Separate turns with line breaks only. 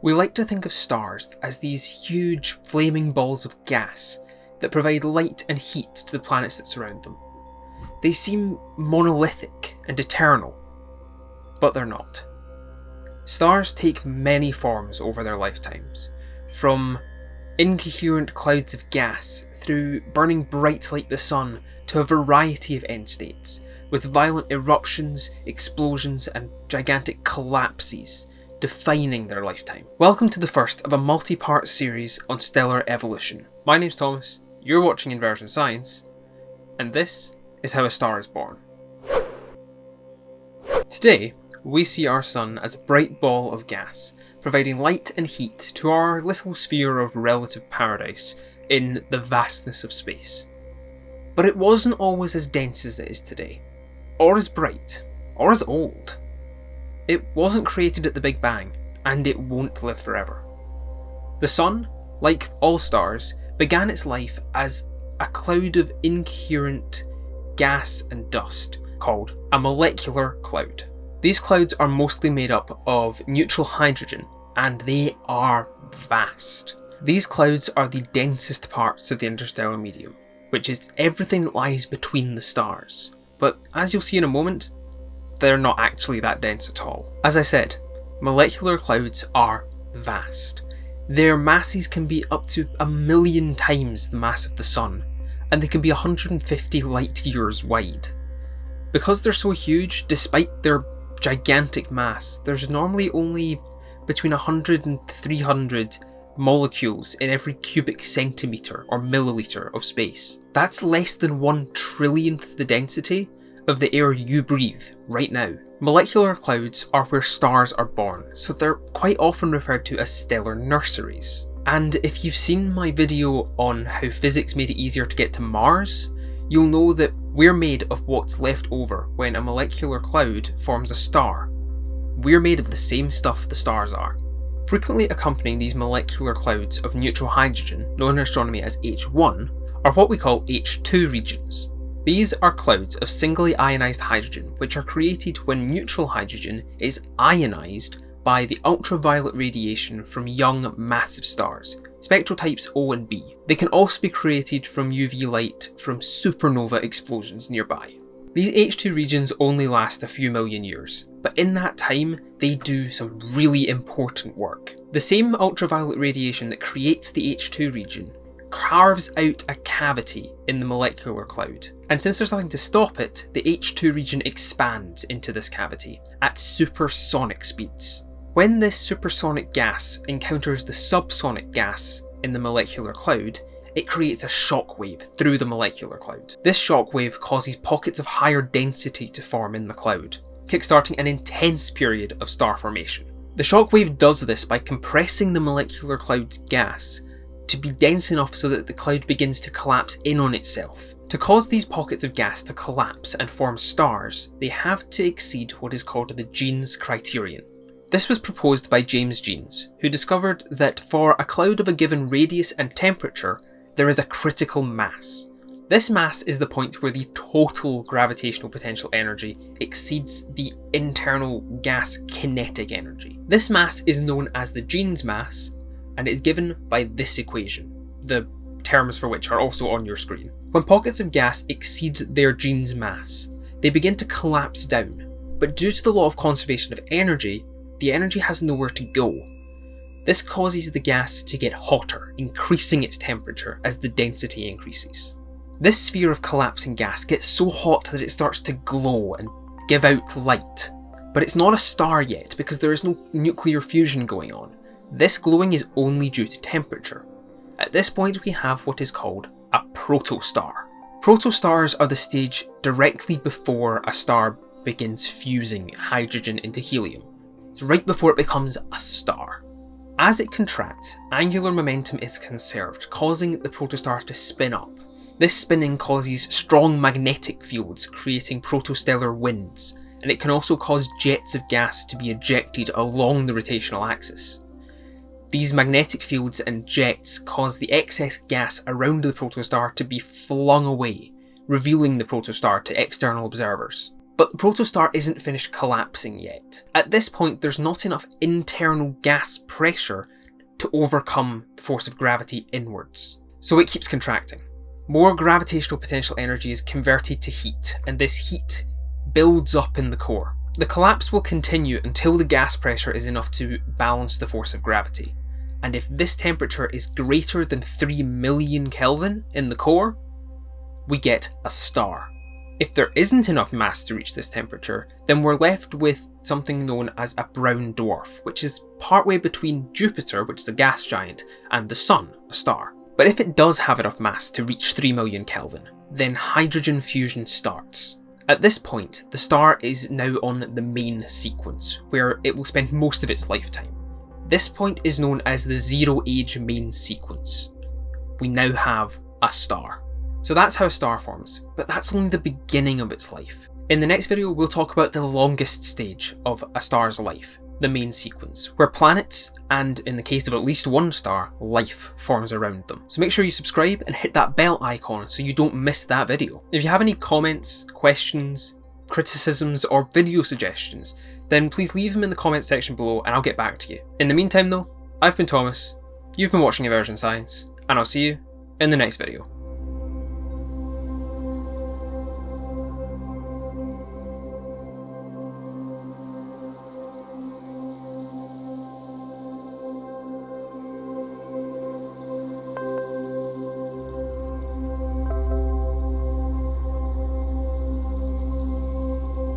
We like to think of stars as these huge flaming balls of gas that provide light and heat to the planets that surround them. They seem monolithic and eternal, but they're not. Stars take many forms over their lifetimes, from incoherent clouds of gas through burning bright like the sun to a variety of end states, with violent eruptions, explosions and gigantic collapses defining their lifetime. Welcome to the first of a multi-part series on stellar evolution. My name's Thomas, you're watching Inversion Science, and this is how a star is born. Today, we see our sun as a bright ball of gas, providing light and heat to our little sphere of relative paradise in the vastness of space. But it wasn't always as dense as it is today, or as bright, or as old. It wasn't created at the Big Bang, and it won't live forever. The sun, like all stars, began its life as a cloud of incoherent gas and dust, called a molecular cloud. These clouds are mostly made up of neutral hydrogen, and they are vast. These clouds are the densest parts of the interstellar medium, which is everything that lies between the stars. But as you'll see in a moment, they're not actually that dense at all. As I said, molecular clouds are vast. Their masses can be up to 1,000,000 times the mass of the sun, and they can be 150 light years wide. Because they're so huge, despite their gigantic mass, there's normally only between 100 and 300 molecules in every cubic centimetre or milliliter of space. That's less than 1/trillionth the density of the air you breathe right now. Molecular clouds are where stars are born, so they're quite often referred to as stellar nurseries. And if you've seen my video on how physics made it easier to get to Mars, you'll know that we're made of what's left over when a molecular cloud forms a star. We're made of the same stuff the stars are. Frequently accompanying these molecular clouds of neutral hydrogen, known in astronomy as H1, are what we call H2 regions. These are clouds of singly ionised hydrogen, which are created when neutral hydrogen is ionised by the ultraviolet radiation from young massive stars, spectral types O and B. They can also be created from UV light from supernova explosions nearby. These H2 regions only last a few million years, but in that time they do some really important work. The same ultraviolet radiation that creates the H2 region carves out a cavity in the molecular cloud, and since there's nothing to stop it, the H2 region expands into this cavity at supersonic speeds. When this supersonic gas encounters the subsonic gas in the molecular cloud, it creates a shockwave through the molecular cloud. This shockwave causes pockets of higher density to form in the cloud, kickstarting an intense period of star formation. The shockwave does this by compressing the molecular cloud's gas to be dense enough so that the cloud begins to collapse in on itself. To cause these pockets of gas to collapse and form stars, they have to exceed what is called the Jeans criterion. This was proposed by James Jeans, who discovered that for a cloud of a given radius and temperature, there is a critical mass. This mass is the point where the total gravitational potential energy exceeds the internal gas kinetic energy. This mass is known as the Jeans mass, and it is given by this equation, the terms for which are also on your screen. When pockets of gas exceed their Jeans mass, they begin to collapse down, but due to the law of conservation of energy, the energy has nowhere to go. This causes the gas to get hotter, increasing its temperature as the density increases. This sphere of collapsing gas gets so hot that it starts to glow and give out light, but it's not a star yet because there is no nuclear fusion going on. This glowing is only due to temperature. At this point we have what is called a protostar. Protostars are the stage directly before a star begins fusing hydrogen into helium. It's right before it becomes a star. As it contracts, angular momentum is conserved, causing the protostar to spin up. This spinning causes strong magnetic fields, creating protostellar winds, and it can also cause jets of gas to be ejected along the rotational axis. These magnetic fields and jets cause the excess gas around the protostar to be flung away, revealing the protostar to external observers. But the protostar isn't finished collapsing yet. At this point, there's not enough internal gas pressure to overcome the force of gravity inwards. So it keeps contracting. More gravitational potential energy is converted to heat, and this heat builds up in the core. The collapse will continue until the gas pressure is enough to balance the force of gravity. And if this temperature is greater than 3 million Kelvin in the core, we get a star. If there isn't enough mass to reach this temperature, then we're left with something known as a brown dwarf, which is partway between Jupiter, which is a gas giant, and the Sun, a star. But if it does have enough mass to reach 3 million Kelvin, then hydrogen fusion starts. At this point, the star is now on the main sequence, where it will spend most of its lifetime. This point is known as the Zero Age main sequence. We now have a star. So that's how a star forms, but that's only the beginning of its life. In the next video, we'll talk about the longest stage of a star's life, the main sequence, where planets, and in the case of at least one star, life forms around them. So make sure you subscribe and hit that bell icon so you don't miss that video. If you have any comments, questions, criticisms, or video suggestions, then please leave them in the comments section below and I'll get back to you. In the meantime though, I've been Thomas, you've been watching Immersion Science, and I'll see you in the next video.